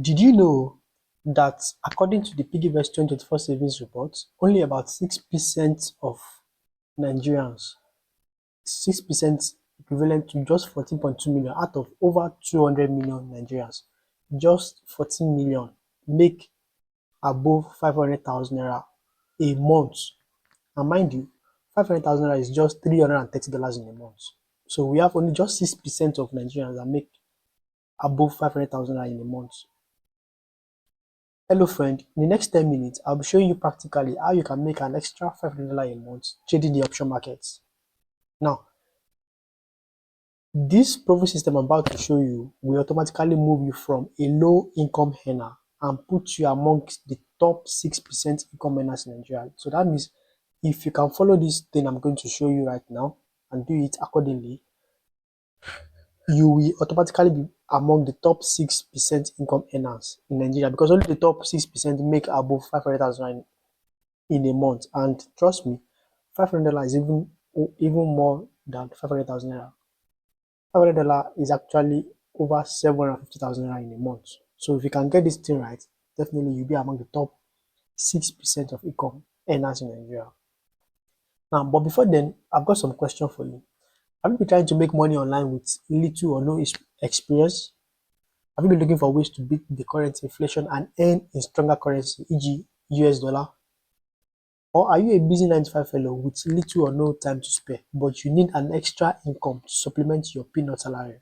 Did you know that according to the PiggyVest 2024 savings report, only about 6% of Nigerians, 6% equivalent to just 14.2 million out of over 200 million Nigerians, just 14 million make above 500,000 naira a month. And mind you, 500,000 naira is just $330 in a month. So we have only just 6% of Nigerians that make above 500,000 naira in a month. Hello friend, in the next 10 minutes, I'll be showing you practically how you can make an extra $500 a month trading the option markets. Now, this profit system I'm about to show you will automatically move you from a low income earner and put you amongst the top 6% income earners in Nigeria. So that means if you can follow this thing I'm going to show you right now and do it accordingly, you will automatically be among the top 6% income earners in Nigeria, because only the top 6% make above 500,000 in a month. And trust me, $500 is even more than 500,000 naira. $500 is actually over 750,000 naira in a month. So if you can get this thing right, definitely you'll be among the top 6% of income earners in Nigeria. Now, but before then, I've got some questions for you. Have you been trying to make money online with little or no experience? Have you been looking for ways to beat the current inflation and earn in stronger currency, e.g. US dollar? Or are you a busy 9 to 5 fellow with little or no time to spare, but you need an extra income to supplement your peanut salary?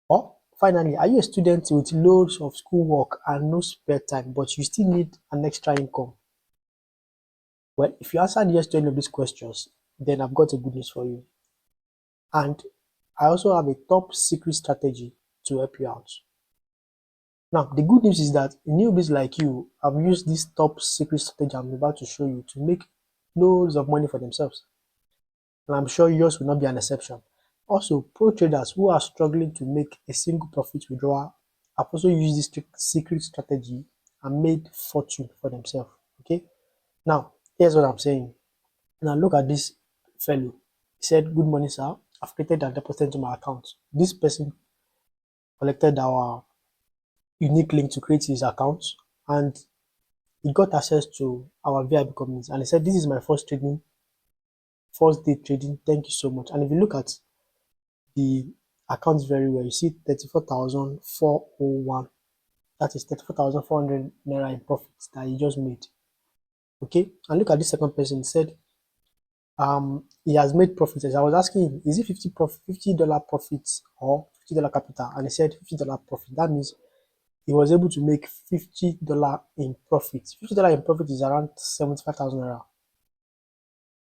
Or finally, are you a student with loads of schoolwork and no spare time, but you still need an extra income? Well, if you answered yes to any of these questions, then I've got a good news for you. And I also have a top secret strategy to help you out. Now, the good news is that newbies like you have used this top secret strategy I'm about to show you to make loads of money for themselves. And I'm sure yours will not be an exception. Also, pro traders who are struggling to make a single profit withdrawal have also used this secret strategy and made fortune for themselves. Okay? Now, here's what I'm saying. Now, look at this fellow. He said, "Good morning, sir. I've created and deposited to my account." This person collected our unique link to create his account, and he got access to our VIP community. And he said, "This is my first day trading. Thank you so much." And if you look at the account very well, you see 34,401. That is 34,400 naira in profits that he just made. Okay, and look at this second person. He said he has made profits. As I was asking him, is it $50 profits or $50 capital? And he said $50 profit. That means he was able to make $50 in profit. $50 in profit is around 75,000 naira.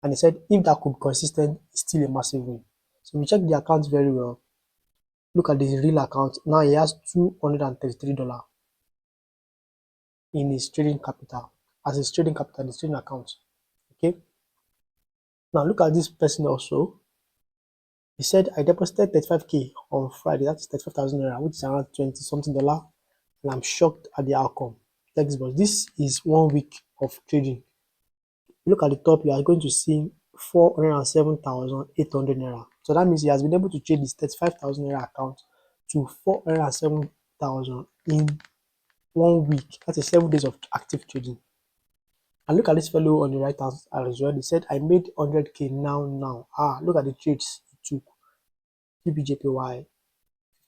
And he said if that could be consistent, it's still a massive win. So we check the account very well. Look at the real account. Now he has $233 in his trading capital, as his trading capital, his trading account. Okay. Now look at this person also. He said, "I deposited 35K on Friday. That is 35,000 naira, which is around 20 something dollar. And I'm shocked at the outcome." Textbook. This is 1 week of trading. Look at the top, you are going to see 407,800 naira. So that means he has been able to trade his 35,000 naira account to 407,000 in 1 week. That is 7 days of active trading. And look at this fellow on the right hand as well. He said, "I made 100K now. Look at the trades he took. PBJPY,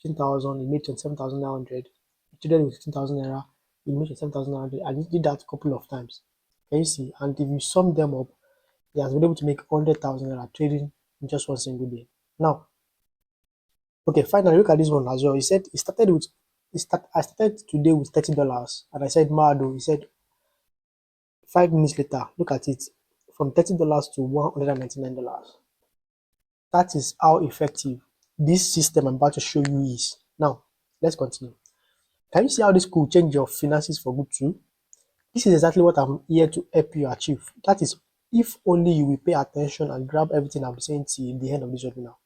15,000, he made 27,900. He traded with 15,000 naira, he made 27,900, and he did that a couple of times. Can you see? And if you sum them up, he has been able to make 100,000 naira trading in just one single day. Now, okay, finally, look at this one as well. He said I started today with $30, and I said, Mado. He said 5 minutes later, look at it, from $30 to $199. That is how effective this system I'm about to show you is. Now, let's continue. Can you see how this could change your finances for good too? This is exactly what I'm here to help you achieve. That is, if only you will pay attention and grab everything I'm saying till the end of this webinar.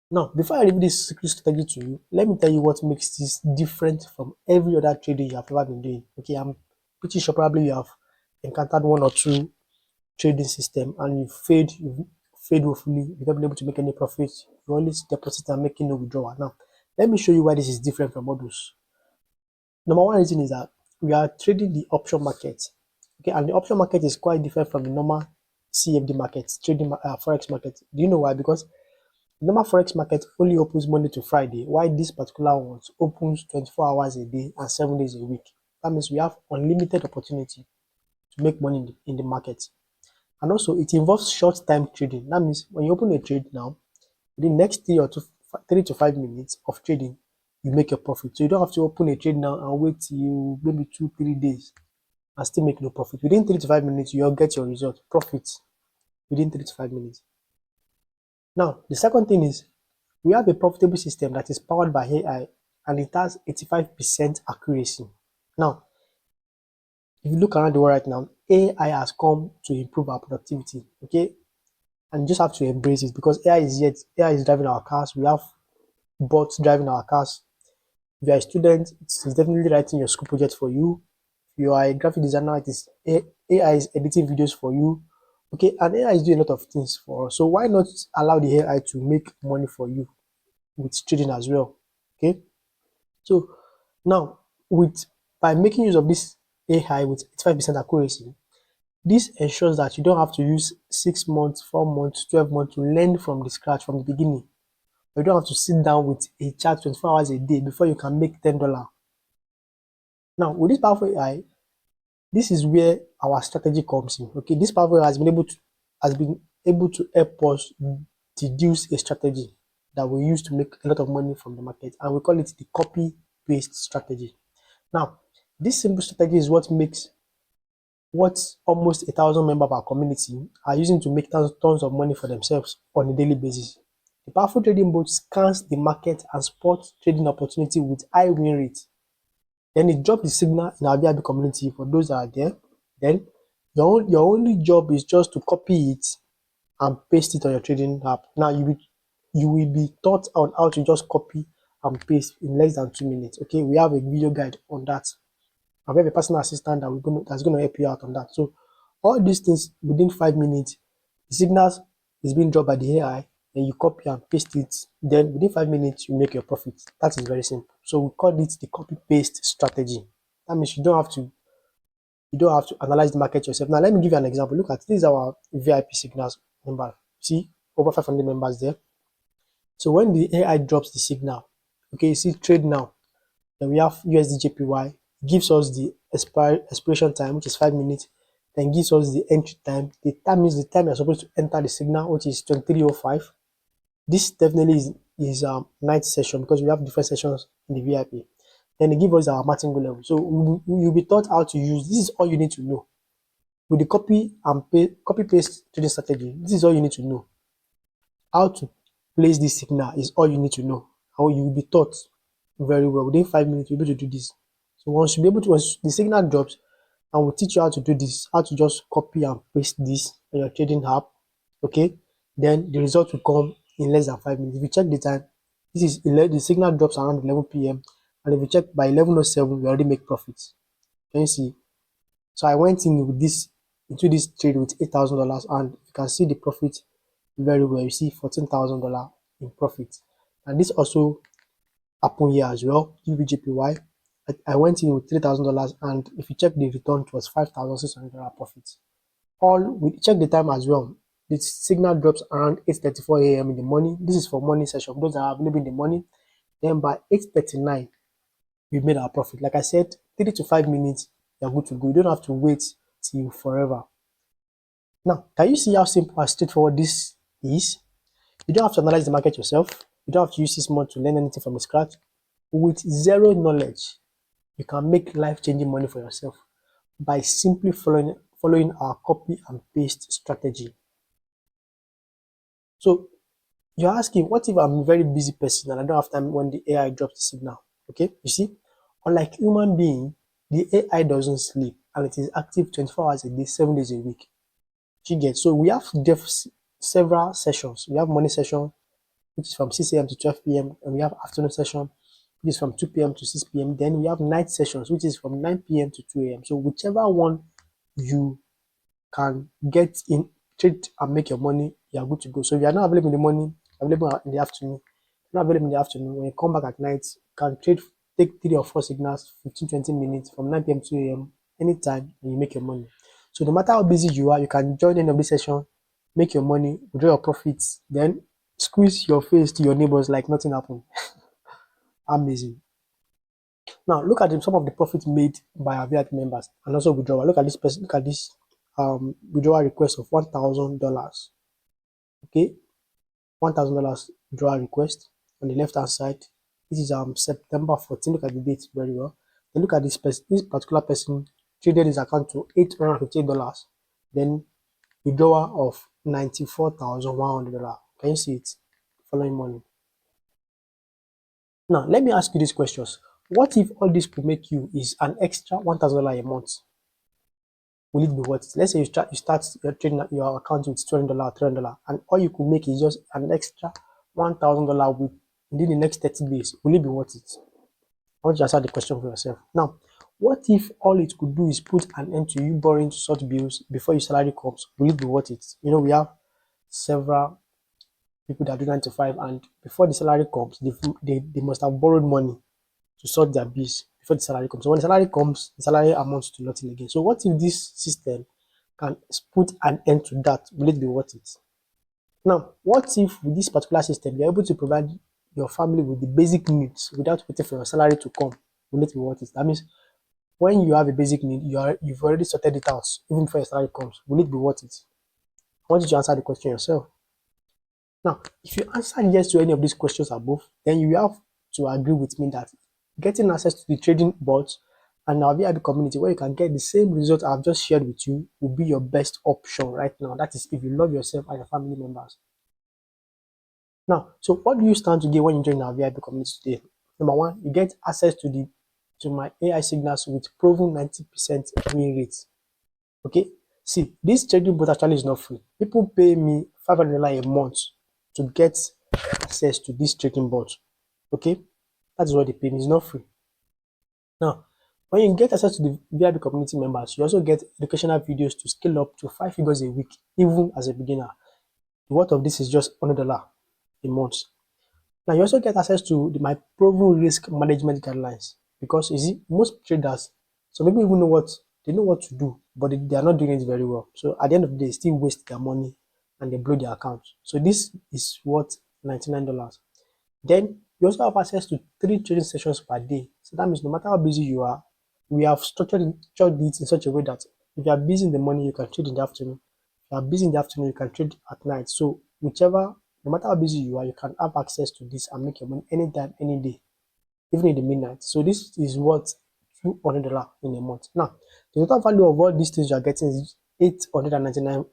Now, before I reveal this secret strategy to you, let me tell you what makes this different from every other trading you have ever been doing. Okay, I'm pretty sure probably you have encountered one or two trading system and you've failed woefully. You've not been able to make any profit. You always deposit and making no withdrawal. Now, Let me show you why this is different from others. Number one reason is that we are trading the option market. Okay, and the option market is quite different from the normal CFD market, trading forex market. Do you know why? Because the normal forex market only opens Monday to Friday, while this particular one opens 24 hours a day and 7 days a week. That means we have unlimited opportunity to make money in the market. And also, it involves short time trading. That means when you open a trade now, within the next 3 to 5 minutes of trading, you make your profit. So you don't have to open a trade now and wait till maybe 2 3 days and still make no profit. Within 3 to 5 minutes, you'll get your result, profit within 3 to 5 minutes. Now, the second thing is we have a profitable system that is powered by AI and it has 85% accuracy. Now, if you look around the world right now, AI has come to improve our productivity. Okay, and you just have to embrace it because AI is driving our cars. We have bots driving our cars. If you are a student, it's definitely writing your school project for you. If you are a graphic designer, AI is editing videos for you. Okay, and AI is doing a lot of things for us. So why not allow the AI to make money for you with trading as well? Okay, so now with by making use of this AI with 85% accuracy, this ensures that you don't have to use 6 months, 4 months, 12 months to learn from the scratch from the beginning. You don't have to sit down with a chart 24 hours a day before you can make $10. Now, with this powerful AI, this is where our strategy comes in. Okay, this powerful AI has been able to help us deduce a strategy that we use to make a lot of money from the market, and we call it the copy paste strategy. Now, this simple strategy is what almost 1,000 members of our community are using to make tons of money for themselves on a daily basis. The powerful trading bot scans the market and spots trading opportunity with high win rate. Then it drops the signal in our VIP community for those that are there. Then your only job is just to copy it and paste it on your trading app. Now you will be taught on how to just copy and paste in less than 2 minutes. Okay, we have a video guide on that. And we have a personal assistant that's going to help you out on that. So all these things within 5 minutes, the signals is being dropped by the AI, then you copy and paste it. Then within 5 minutes, you make your profit. That is very simple. So we call it the copy paste strategy. That means you don't have to analyze the market yourself. Now let me give you an example. Look at this is our VIP signals number. See over 500 members there. So when the AI drops the signal, okay, you see trade now. Then we have USD gives us the expiration time, which is 5 minutes, then gives us the entry time. The time is the time you're supposed to enter the signal, which is 23:05. This definitely is night session because we have different sessions in the VIP. Then they give us our martingale level. So you'll be taught how to use this is all you need to know. With the copy paste trading strategy, this is all you need to know. How to place this signal is all you need to know. How you will be taught very well. Within 5 minutes, you'll be able to do this. So once the signal drops, and we'll teach you how to do this, how to just copy and paste this on your trading app. Okay, then the result will come in less than 5 minutes. If you check the time, the signal drops around 11 p.m. and if you check by 11:07, we already make profits. Can you see? So I went into this trade with $8,000, and you can see the profit very well. You see $14,000 in profit, and this also happened here as well. UBJPY. I went in with $3,000, and if you check the return, it was $5,600 profit. We check the time as well. The signal drops around 8:34 a.m. in the morning. This is for morning session. Those that are available in the morning. Then by 8:39, we made our profit. Like I said, 3 to 5 minutes, you're good to go. You don't have to wait till forever. Now, can you see how simple and straightforward this is? You don't have to analyze the market yourself. You don't have to use 6 months to learn anything from scratch. With zero knowledge, you can make life-changing money for yourself by simply following our copy and paste strategy. So you're asking, what if I'm a very busy person and I don't have time when the AI drops the signal? Okay, you see, unlike human being, the AI doesn't sleep and it is active 24 hours a day, 7 days a week. So we have several sessions. We have morning session, which is from 6 a.m. to 12 p.m. and we have afternoon session, which is from 2 p.m. to 6 p.m. Then we have night sessions, which is from 9 p.m. to 2 a.m. So whichever one you can get in, trade and make your money, you are good to go. So if you are not available in the morning, available in the afternoon, Not available in the afternoon. When you come back at night, you can trade, take 3 or 4 signals, 15, 20 minutes from 9 p.m. to 2 a.m. anytime, and you make your money. So no matter how busy you are, you can join the end of this session, make your money, withdraw your profits, then squeeze your face to your neighbors like nothing happened. Amazing. Now look at some of the profits made by our VIP members and also withdrawal. Look at this person. Look at this withdrawal request of $1,000. Okay, $1,000 withdrawal request on the left hand side. This is September 14. Look at the date very well. Then look at this person. This particular person traded his account to $858. Then withdrawal of $94,100. Can you see it? Following morning. Now let me ask you these questions. What if all this could make you is an extra $1,000 a month? Will it be worth it? Let's say you start your trading your account with $200, $300, and all you could make is just an extra $1,000 within the next 30 days. Will it be worth it? I want you to answer the question for yourself. Now, what if all it could do is put an end to you borrowing to sort bills before your salary comes? Will it be worth it? You know, we have several people that do 9 to 5, and before the salary comes, they must have borrowed money to sort their bills before the salary comes. So when the salary comes, the salary amounts to nothing again. So what if this system can put an end to that? Will it be worth it? Now, what if with this particular system, you're able to provide your family with the basic needs without waiting for your salary to come? Will it be worth it? That means when you have a basic need, you've already sorted it out even before your salary comes. Will it be worth it? I want you to answer the question yourself. Now, if you answer yes to any of these questions above, then you have to agree with me that getting access to the trading bots and our VIP community where you can get the same result I've just shared with you will be your best option right now. That is if you love yourself and your family members. Now, so what do you stand to gain when you join our VIP community today? Number one, you get access to my AI signals with proven 90% win rate. Okay, see, this trading bot actually is not free. People pay me $500 a month to get access to this trading bot. Okay, that is what they pay me. It's not free. Now, when you get access to the VIP community members, you also get educational videos to scale up to 5 figures a week, even as a beginner. The worth of this is just $100 a month. Now, you also get access to my proven risk management guidelines because you see, most traders, some people even know what to do, but they are not doing it very well. So at the end of the day, they still waste their money and they blow their account. So this is worth $99. Then you also have access to 3 trading sessions per day. So that means no matter how busy you are, we have structured it in such a way that if you are busy in the morning, you can trade in the afternoon. If you are busy in the afternoon, you can trade at night. So whichever, no matter how busy you are, you can have access to this and make your money anytime, any day, even in the midnight. So this is worth $200 in a month. Now, the total value of all these things you are getting is $899.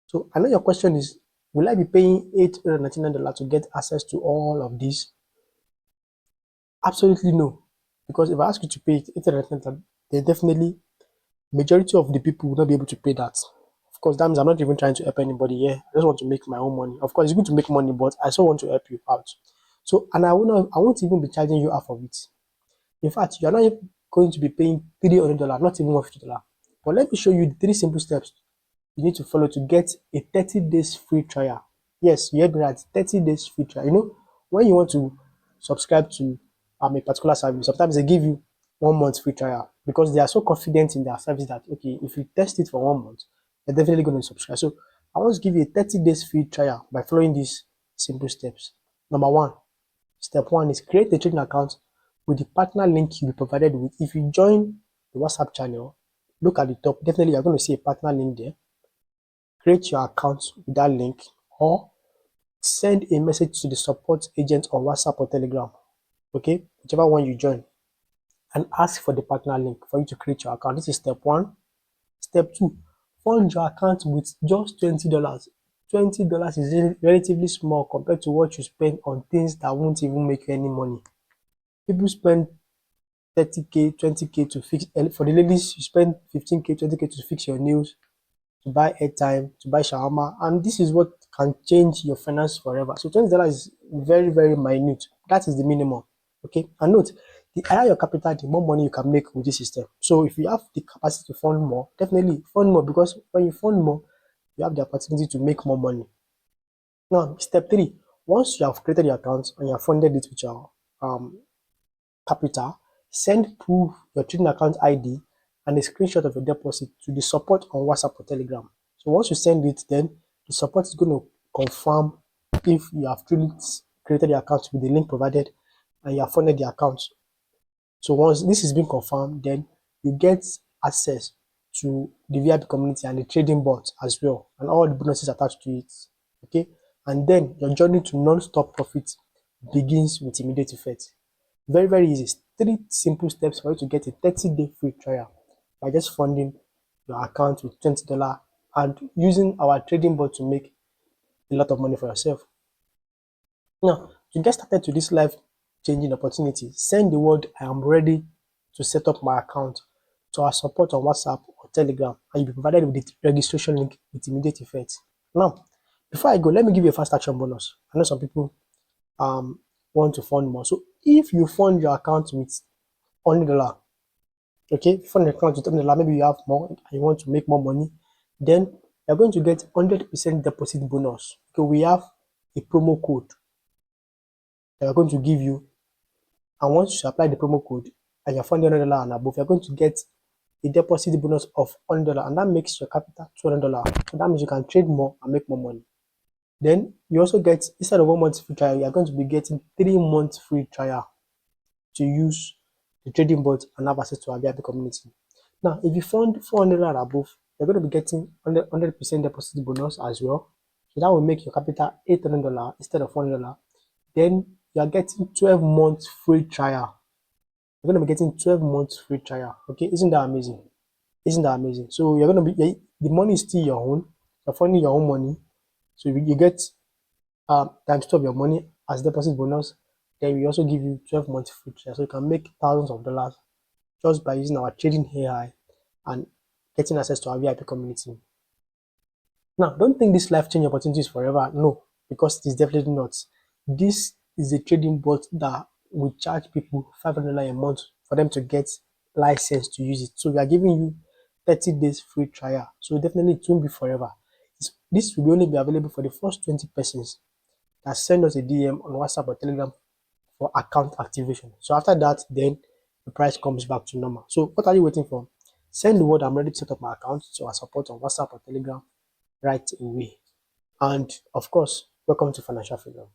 So I know your question is, will I be paying $899 to get access to all of this? Absolutely no. Because if I ask you to pay $899, then definitely majority of the people will not be able to pay that. Of course, that means I'm not even trying to help anybody here. I just want to make my own money. Of course, it's good to make money, but I also want to help you out. So, and I won't even be charging you half of it. In fact, you're not going to be paying $300, not even $150. But let me show you the 3 simple steps you need to follow to get a 30 days free trial. Yes, you heard me right, 30 days free trial. You know, when you want to subscribe to a particular service, sometimes they give you 1 month free trial because they are so confident in their service that, okay, if you test it for 1 month, you're definitely going to subscribe. So I want to give you a 30 days free trial by following these simple steps. Number one, step one is create a trading account with the partner link you'll be provided with. If you join the WhatsApp channel, look at the top, definitely you're going to see a partner link there. Create your account with that link or send a message to the support agent on WhatsApp or Telegram. Okay, whichever one you join, and ask for the partner link for you to create your account. This is step one. Step two, fund your account with just $20. $20 is relatively small compared to what you spend on things that won't even make you any money. People spend 30K, 20K to fix, for the ladies, you spend 15K, 20K to fix your nails, to buy airtime, to buy shawarma, and this is what can change your finance forever. So $20 is very, very minute. That is the minimum. Okay, and note, the higher your capital, the more money you can make with this system. So if you have the capacity to fund more, definitely fund more, because when you fund more, you have the opportunity to make more money. Now, step three, once you have created your account and you have funded it with your um, capital, send proof your trading account ID and a screenshot of your deposit to the support on WhatsApp or Telegram. So once you send it, then the support is going to confirm if you have truly created the account with the link provided and you have funded the account. So once this is being confirmed, then you get access to the VIP community and the trading bot as well, and all the bonuses attached to it. Okay, and then your journey to non-stop profit begins with immediate effect. Very, very easy. Three simple steps for you to get a 30-day free trial by just funding your account with $20 and using our trading bot to make a lot of money for yourself. Now, to get started to this life changing opportunity, send the word I am ready to set up my account to our support on WhatsApp or Telegram, and you'll be provided with the registration link with immediate effect. Now, before I go, let me give you a fast action bonus. I know some people um want to fund more. So if you fund your account with $100, okay, if you fund your account with $100, maybe you have more and you want to make more money, then you're going to get 100% deposit bonus. Okay, we have a promo code that we're going to give you. And once you apply the promo code and you're funding $100 and above, you're going to get a deposit bonus of $100, and that makes your capital $200. So that means you can trade more and make more money. Then you also get, instead of 1 month free trial, you're going to be getting 3 months free trial to use the trading bot and have access to our VIP community. Now, if you fund $400 and above, you're going to be getting 100% deposit bonus as well. So that will make your capital $800 instead of $400. Then you are getting 12 months free trial. You're going to be getting 12 months free trial. Okay, isn't that amazing? Isn't that amazing? So you're going to be, the money is still your own. You're funding your own money. So you get times 2 of your money as deposit bonus. Then we also give you 12 months free trial. So you can make thousands of dollars just by using our trading AI and getting access to our VIP community. Now, don't think this life changing opportunity is forever. No, because it is definitely not. This is a trading bot that will charge people $500 a month for them to get license to use it. So we are giving you 30 days free trial. So definitely it won't be forever. This will only be available for the first 20 persons that send us a DM on WhatsApp or Telegram for account activation. So after that, then the price comes back to normal. So what are you waiting for? Send the word I'm ready to set up my account to our support on WhatsApp or Telegram right away. And of course, welcome to Financial Freedom.